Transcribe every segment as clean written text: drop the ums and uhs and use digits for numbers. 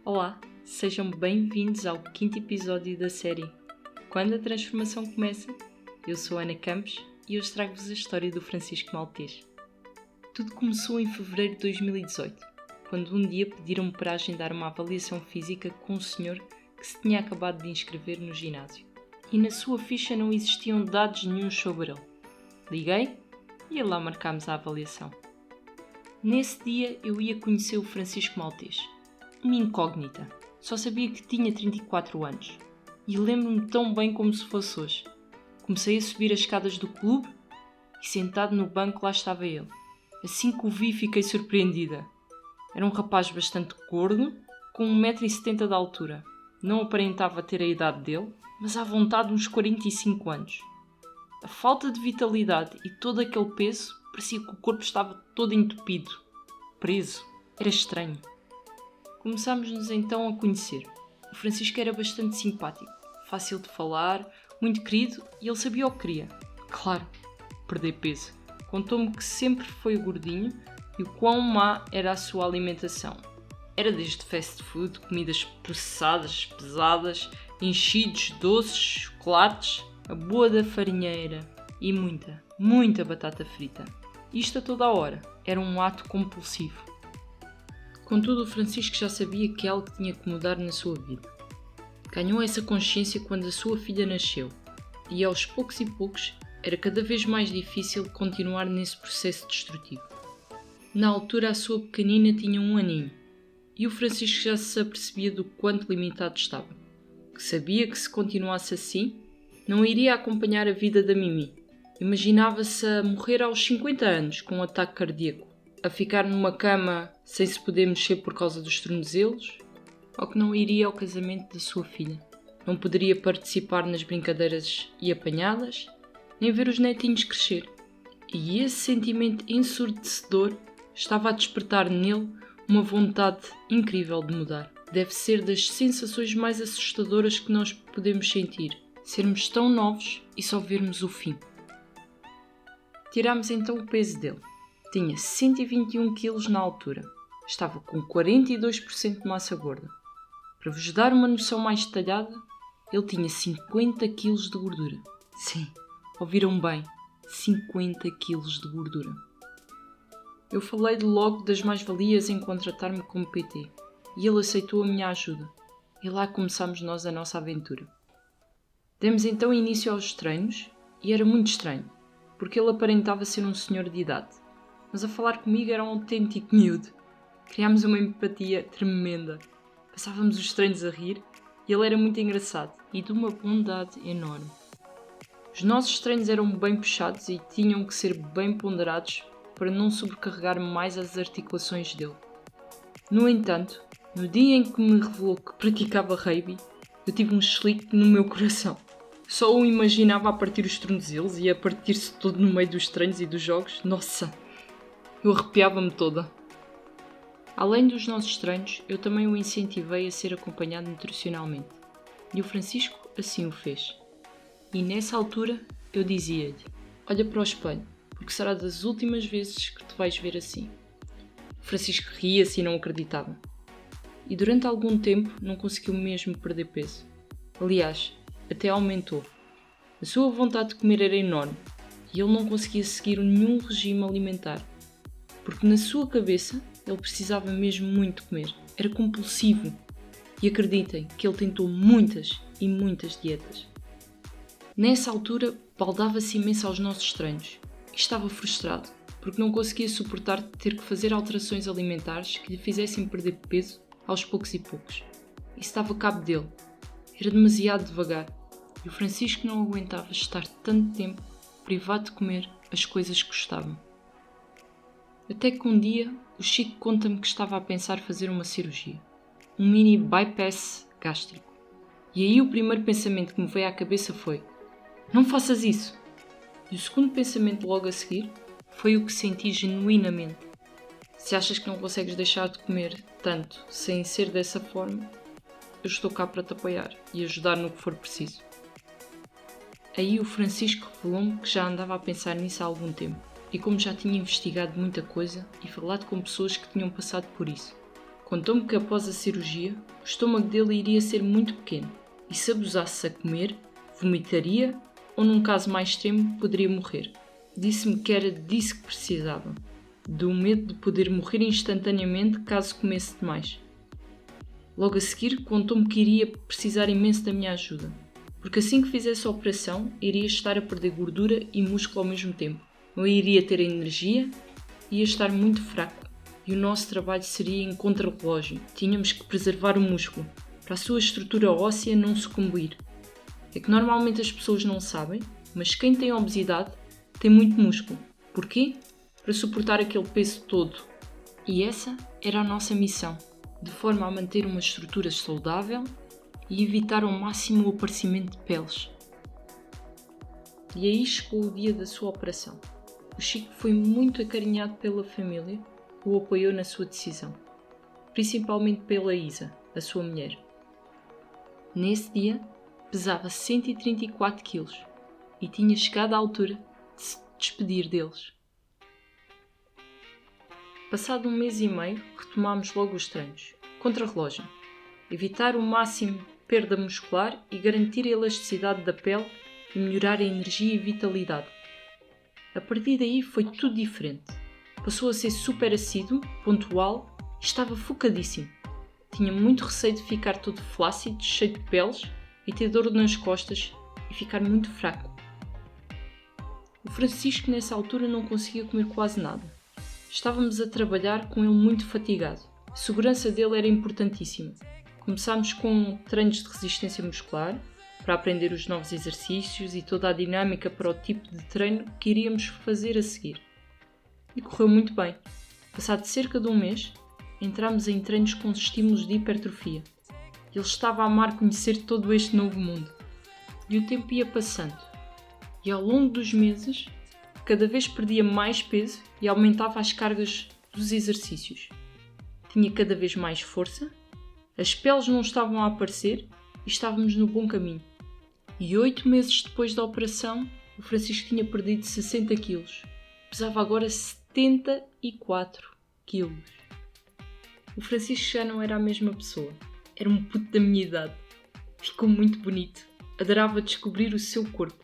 Olá, sejam bem-vindos ao 5º episódio da série Quando a Transformação Começa. Eu sou Ana Campos e hoje trago-vos a história do Francisco Maltês. Tudo começou em fevereiro de 2018, quando um dia pediram-me para agendar uma avaliação física com um senhor que se tinha acabado de inscrever no ginásio. E na sua ficha não existiam dados nenhuns sobre ele. Liguei e lá marcámos a avaliação. Nesse dia eu ia conhecer o Francisco Maltês. Uma incógnita. Só sabia que tinha 34 anos. E lembro-me tão bem como se fosse hoje. Comecei a subir as escadas do clube e sentado no banco lá estava ele. Assim que o vi fiquei surpreendida. Era um rapaz bastante gordo, com 1,70 m de altura. Não aparentava ter a idade dele, mas à vontade uns 45 anos. A falta de vitalidade e todo aquele peso parecia que o corpo estava todo entupido, preso. Era estranho. Começámos-nos então a conhecer. O Francisco era bastante simpático, fácil de falar, muito querido e ele sabia o que queria. Claro, perder peso. Contou-me que sempre foi gordinho e o quão má era a sua alimentação. Era desde fast food, comidas processadas, pesadas, enchidos, doces, chocolates, a boa da farinheira e muita batata frita. Isto a toda a hora. Era um ato compulsivo. Contudo, o Francisco já sabia que algo tinha que mudar na sua vida. Ganhou essa consciência quando a sua filha nasceu, e aos poucos e poucos era cada vez mais difícil continuar nesse processo destrutivo. Na altura, a sua pequenina tinha 1 aninho, e o Francisco já se apercebia do quanto limitado estava, que sabia que se continuasse assim, não iria acompanhar a vida da Mimi. Imaginava-se a morrer aos 50 anos com um ataque cardíaco, a ficar numa cama sem se poder mexer por causa dos tornozelos, ou que não iria ao casamento da sua filha. Não poderia participar nas brincadeiras e apanhadas, nem ver os netinhos crescer. E esse sentimento ensurdecedor estava a despertar nele uma vontade incrível de mudar. Deve ser das sensações mais assustadoras que nós podemos sentir, sermos tão novos e só vermos o fim. Tirámos então o peso dele. Tinha 121 kg na altura. Estava com 42% de massa gorda. Para vos dar uma noção mais detalhada, ele tinha 50 kg de gordura. Sim, ouviram bem, 50 kg de gordura. Eu falei-lhe logo das mais-valias em contratar-me como PT, e ele aceitou a minha ajuda. E lá começámos nós a nossa aventura. Demos então início aos treinos, e era muito estranho, porque ele aparentava ser um senhor de idade. Mas a falar comigo era um autêntico miúdo. Criámos uma empatia tremenda. Passávamos os treinos a rir e ele era muito engraçado e de uma bondade enorme. Os nossos treinos eram bem puxados e tinham que ser bem ponderados para não sobrecarregar mais as articulações dele. No entanto, no dia em que me revelou que praticava rugby, eu tive um chilique no meu coração. Só o imaginava a partir os tornozelos e a partir-se todo no meio dos treinos e dos jogos. Nossa! Eu arrepiava-me toda. Além dos nossos treinos, eu também o incentivei a ser acompanhado nutricionalmente. E o Francisco assim o fez. E nessa altura eu dizia-lhe: olha para o espelho, porque será das últimas vezes que te vais ver assim. O Francisco ria-se e não acreditava. E durante algum tempo não conseguiu mesmo perder peso. Aliás, até aumentou. A sua vontade de comer era enorme e ele não conseguia seguir nenhum regime alimentar. Porque na sua cabeça ele precisava mesmo muito comer. Era compulsivo. E acreditem que ele tentou muitas e muitas dietas. Nessa altura, baldava-se imenso aos nossos treinos. E estava frustrado, porque não conseguia suportar ter que fazer alterações alimentares que lhe fizessem perder peso aos poucos e poucos. Isso dava cabo dele. Era demasiado devagar. E o Francisco não aguentava estar tanto tempo privado de comer as coisas que gostava. Até que um dia, o Chico conta-me que estava a pensar fazer uma cirurgia. Um mini bypass gástrico. E aí o primeiro pensamento que me veio à cabeça foi: não faças isso! E o segundo pensamento logo a seguir foi o que senti genuinamente. Se achas que não consegues deixar de comer tanto sem ser dessa forma, eu estou cá para te apoiar e ajudar no que for preciso. Aí o Francisco revelou-me que já andava a pensar nisso há algum tempo. E como já tinha investigado muita coisa e falado com pessoas que tinham passado por isso, Contou-me que após a cirurgia, o estômago dele iria ser muito pequeno e se abusasse a comer, vomitaria ou, num caso mais extremo, poderia morrer. Disse-me que era disso que precisava, do medo de poder morrer instantaneamente caso comesse demais. Logo a seguir, contou-me que iria precisar imenso da minha ajuda, porque assim que fizesse a operação, iria estar a perder gordura e músculo ao mesmo tempo. Não iria ter energia, ia estar muito fraco e o nosso trabalho seria em contrarrelógio. Tínhamos que preservar o músculo, para a sua estrutura óssea não sucumbir. É que normalmente as pessoas não sabem, mas quem tem obesidade tem muito músculo. Porquê? Para suportar aquele peso todo. E essa era a nossa missão, de forma a manter uma estrutura saudável e evitar ao máximo o aparecimento de peles. E aí chegou o dia da sua operação. O Chico foi muito acarinhado pela família, que o apoiou na sua decisão, principalmente pela Isa, a sua mulher. Nesse dia, pesava 134 kg e tinha chegado à altura de se despedir deles. Passado 1 mês e meio, retomámos logo os treinos, contra-relógio, evitar o máximo perda muscular e garantir a elasticidade da pele e melhorar a energia e vitalidade. A partir daí foi tudo diferente. Passou a ser super assíduo, pontual e estava focadíssimo. Tinha muito receio de ficar todo flácido, cheio de peles e ter dor nas costas e ficar muito fraco. O Francisco nessa altura não conseguia comer quase nada. Estávamos a trabalhar com ele muito fatigado. A segurança dele era importantíssima. Começámos com treinos de resistência muscular, para aprender os novos exercícios e toda a dinâmica para o tipo de treino que iríamos fazer a seguir. E correu muito bem. Passado cerca de 1 mês, entramos em treinos com estímulos de hipertrofia. Ele estava a amar conhecer todo este novo mundo. E o tempo ia passando. E ao longo dos meses, cada vez perdia mais peso e aumentava as cargas dos exercícios. Tinha cada vez mais força, as peles não estavam a aparecer e estávamos no bom caminho. E 8 meses depois da operação, o Francisco tinha perdido 60 kg. Pesava agora 74 kg. O Francisco já não era a mesma pessoa. Era um puto da minha idade. Ficou muito bonito. Adorava descobrir o seu corpo.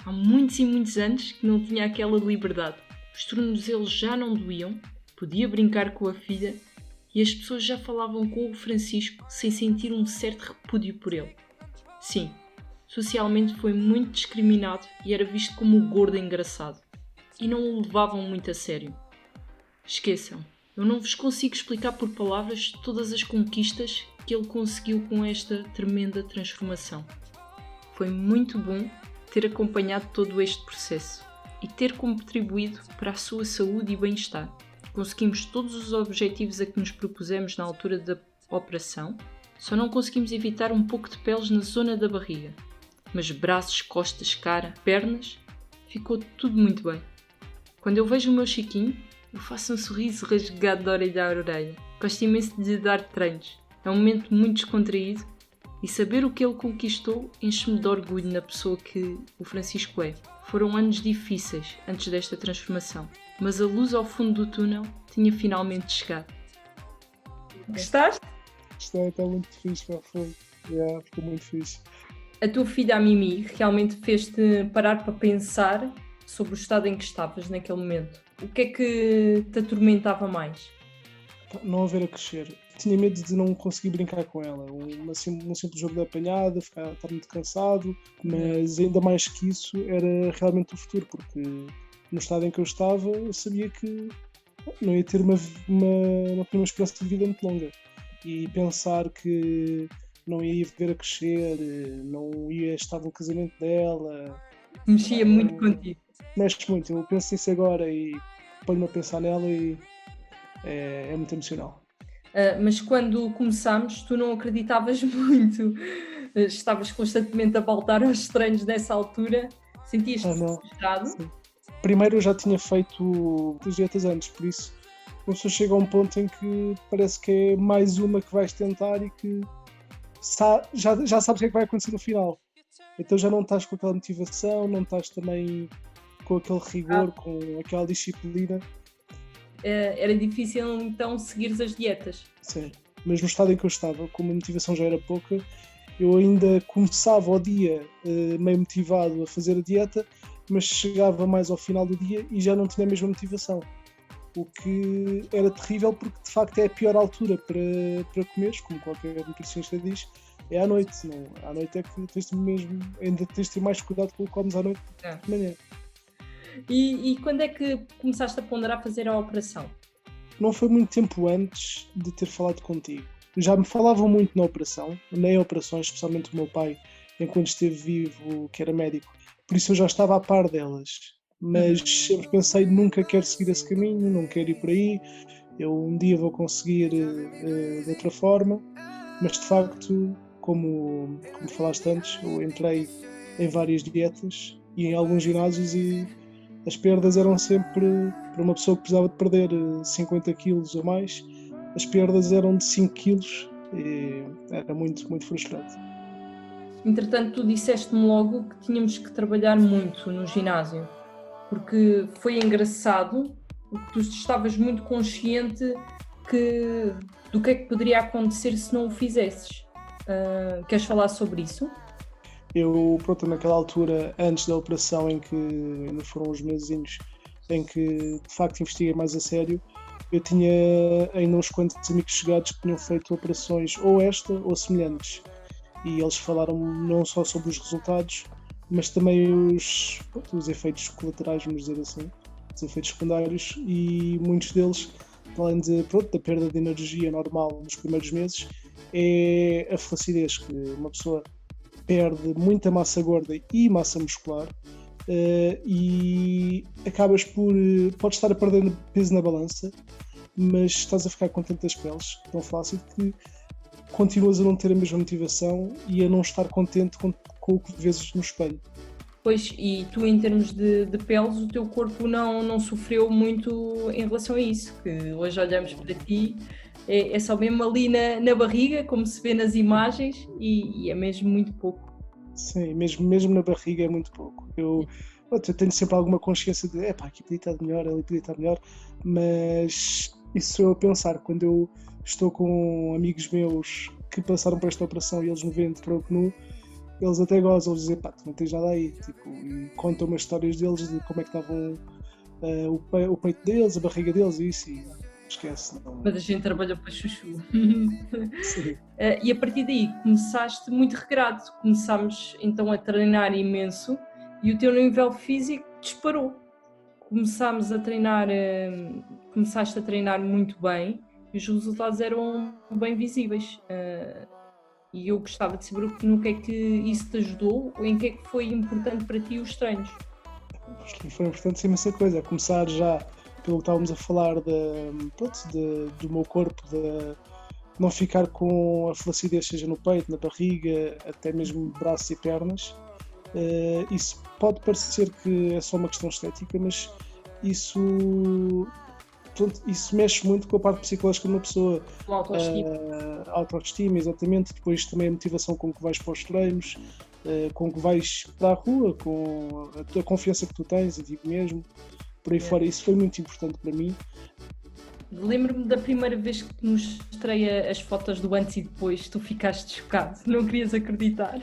Há muitos e muitos anos que não tinha aquela liberdade. Os tornozelos já não doíam, podia brincar com a filha e as pessoas já falavam com o Francisco sem sentir um certo repúdio por ele. Sim, socialmente foi muito discriminado e era visto como o gordo engraçado. E não o levavam muito a sério. Esqueçam, eu não vos consigo explicar por palavras todas as conquistas que ele conseguiu com esta tremenda transformação. Foi muito bom ter acompanhado todo este processo e ter contribuído para a sua saúde e bem-estar. Conseguimos todos os objetivos a que nos propusemos na altura da operação, só não conseguimos evitar um pouco de peles na zona da barriga. Mas braços, costas, cara, pernas, ficou tudo muito bem. Quando eu vejo o meu Chiquinho, eu faço um sorriso rasgado de orelha a orelha. Gosto imenso de lhe dar treinos. É um momento muito descontraído e saber o que ele conquistou enche-me de orgulho na pessoa que o Francisco é. Foram anos difíceis antes desta transformação, mas a luz ao fundo do túnel tinha finalmente chegado. Gostaste? Está muito fixe, foi. Ficou muito fixe. A tua filha, a Mimi, realmente fez-te parar para pensar sobre o estado em que estavas naquele momento. O que é que te atormentava mais? Não a ver a crescer. Tinha medo de não conseguir brincar com ela. Um simples jogo de apanhada, estar muito cansado, mas ainda mais que isso era realmente o futuro, porque no estado em que eu estava eu sabia que não ia ter não tinha uma esperança de vida muito longa. E pensar que não ia ver a crescer, não ia estar no casamento dela... Mexia muito contigo. Mexe muito. Eu penso nisso agora e ponho-me a pensar nela e é muito emocional. Mas quando começámos, tu não acreditavas muito. Estavas constantemente a voltar aos treinos nessa altura. Sentias-te frustrado? Sim. Primeiro eu já tinha feito as dietas antes, por isso a pessoa chega a um ponto em que parece que é mais uma que vais tentar e que já sabes o que é que vai acontecer no final. Então já não estás com aquela motivação, não estás também com aquele rigor, com aquela disciplina. era difícil então seguir as dietas. Sim, mas no estado em que eu estava, como a motivação já era pouca, eu ainda começava o dia meio motivado a fazer a dieta, mas chegava mais ao final do dia e já não tinha a mesma motivação. O que era terrível porque de facto é a pior altura para comeres, como qualquer nutricionista diz, é à noite. Não? À noite é que ainda tens de ter mais cuidado com o que comes à noite de manhã. E quando é que começaste a ponderar fazer a operação? Não foi muito tempo antes de ter falado contigo. Já me falavam muito na operação, nem operações, especialmente o meu pai, enquanto esteve vivo, que era médico. Por isso eu já estava a par delas. Mas sempre pensei, nunca quero seguir esse caminho, não quero ir por aí. Eu um dia vou conseguir de outra forma. Mas de facto, como falaste antes, eu entrei em várias dietas e em alguns ginásios e as perdas eram sempre, para uma pessoa que precisava de perder 50 quilos ou mais, as perdas eram de 5 quilos e era muito, muito frustrante. Entretanto, tu disseste-me logo que tínhamos que trabalhar muito no ginásio, porque foi engraçado, porque tu estavas muito consciente do que é que poderia acontecer se não o fizesses. Queres falar sobre isso? Eu, pronto, naquela altura, antes da operação, em que ainda foram uns mesezinhos, em que de facto investiguei mais a sério, eu tinha ainda uns quantos amigos chegados que tinham feito operações ou esta ou semelhantes. E eles falaram não só sobre os resultados, mas também os efeitos colaterais, vamos dizer assim, os efeitos secundários, e muitos deles, além da perda de energia normal nos primeiros meses, é a flacidez, que uma pessoa perde muita massa gorda e massa muscular e podes estar a perder peso na balança, mas estás a ficar com tantas peles tão flácido que continuas a não ter a mesma motivação e a não estar contente com o que vês no espelho. Pois, e tu em termos de peles, o teu corpo não sofreu muito em relação a isso, que hoje olhamos para ti, é só mesmo ali na barriga, como se vê nas imagens, e é mesmo muito pouco. Sim, mesmo na barriga é muito pouco. Eu tenho sempre alguma consciência de aqui podia estar melhor, ali podia estar melhor, mas isso sou eu a pensar, quando eu estou com amigos meus que passaram por esta operação e eles me veem de tronco nu, eles até gozam de dizer, tu não tens nada aí, tipo, e contam umas histórias deles de como é que estavam o peito deles, a barriga deles e isso, e esquece. Não. Mas a gente trabalha para chuchu. Sim. E a partir daí começaste muito regrado, começámos então a treinar imenso e o teu nível físico disparou. Começaste a treinar muito bem e os resultados eram bem visíveis. E eu gostava de saber no que é que isso te ajudou ou em que é que foi importante para ti os treinos. Acho que foi importante imensa coisa, a começar já pelo que estávamos a falar do meu corpo, de não ficar com a flacidez, seja no peito, na barriga, até mesmo braços e pernas. Isso pode parecer que é só uma questão estética, mas isso mexe muito com a parte psicológica de uma pessoa. A autoestima, exatamente. Depois também a motivação com que vais para os treinos, com que vais para a rua, com a confiança que tu tens em ti mesmo. Por aí fora, isso foi muito importante para mim. Lembro-me da primeira vez que te mostrei as fotos do antes e depois, tu ficaste chocado, não querias acreditar.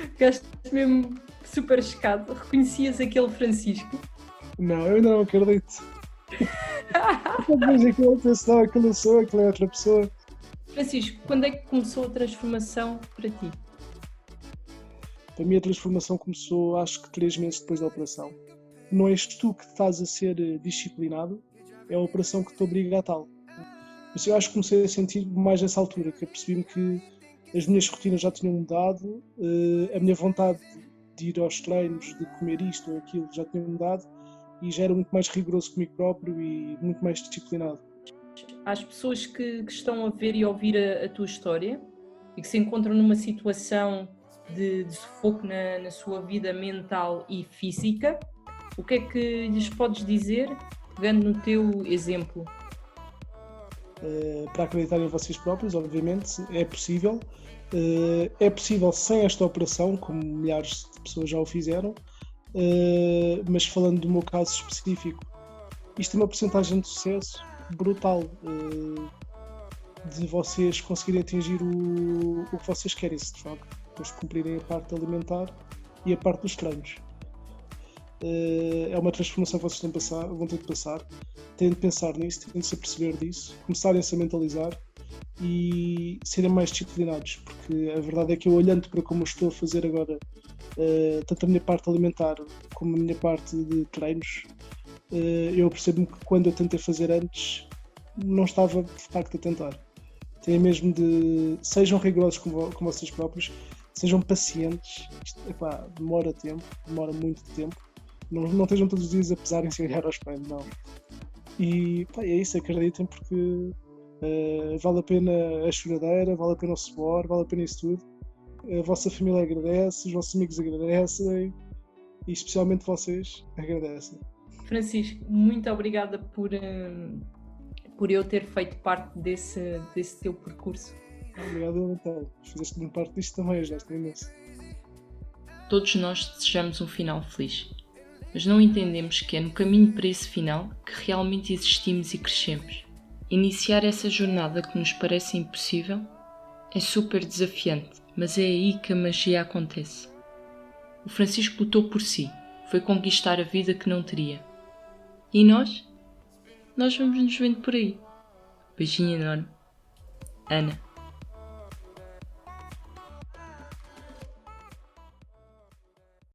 Ficaste mesmo super chocado. Reconhecias aquele Francisco? Não, eu ainda não acredito. Vejo aquela pessoa, aquela é outra pessoa. Francisco, quando é que começou a transformação para ti? A minha transformação começou, acho que 3 meses depois da operação. Não és tu que estás a ser disciplinado, é a operação que te obriga a tal. Mas eu acho que comecei a sentir mais nessa altura, que eu percebi-me que as minhas rotinas já tinham mudado, a minha vontade de ir aos treinos, de comer isto ou aquilo já tinha mudado e já era muito mais rigoroso comigo próprio e muito mais disciplinado. Às pessoas que estão a ver e a ouvir a tua história e que se encontram numa situação de sufoco na sua vida mental e física, o que é que lhes podes dizer, pegando no teu exemplo? Para acreditar em vocês próprios, obviamente, é possível. É possível sem esta operação, como milhares de pessoas já o fizeram, mas falando do meu caso específico, isto tem uma porcentagem de sucesso brutal de vocês conseguirem atingir o que vocês querem, de facto, depois de cumprirem a parte alimentar e a parte dos treinos. É uma transformação que vocês vão ter de passar. Têm de pensar nisso, têm de se aperceber disso, começarem-se a mentalizar e serem mais disciplinados, porque a verdade é que eu, olhando para como eu estou a fazer agora, tanto a minha parte alimentar como a minha parte de treinos, eu percebo-me que quando eu tentei fazer antes não estava de facto a tentar. Têm mesmo de... Sejam rigorosos com vocês próprios, sejam pacientes. Isto, demora tempo, demora muito tempo. Não estejam todos os dias a pesarem-se e ganhar ao espelho, não. E é isso, acreditem, porque vale a pena a choradeira, vale a pena o suor, vale a pena isso tudo. A vossa família agradece, os vossos amigos agradecem e especialmente vocês agradecem. Francisco, muito obrigada por eu ter feito parte desse teu percurso. Obrigado, então. Fizeste-me parte disto também, ajudaste imenso. Todos nós desejamos um final feliz, mas não entendemos que é no caminho para esse final que realmente existimos e crescemos. Iniciar essa jornada que nos parece impossível é super desafiante, mas é aí que a magia acontece. O Francisco lutou por si, foi conquistar a vida que não teria. E nós? Nós vamos nos vendo por aí. Beijinho enorme. Ana.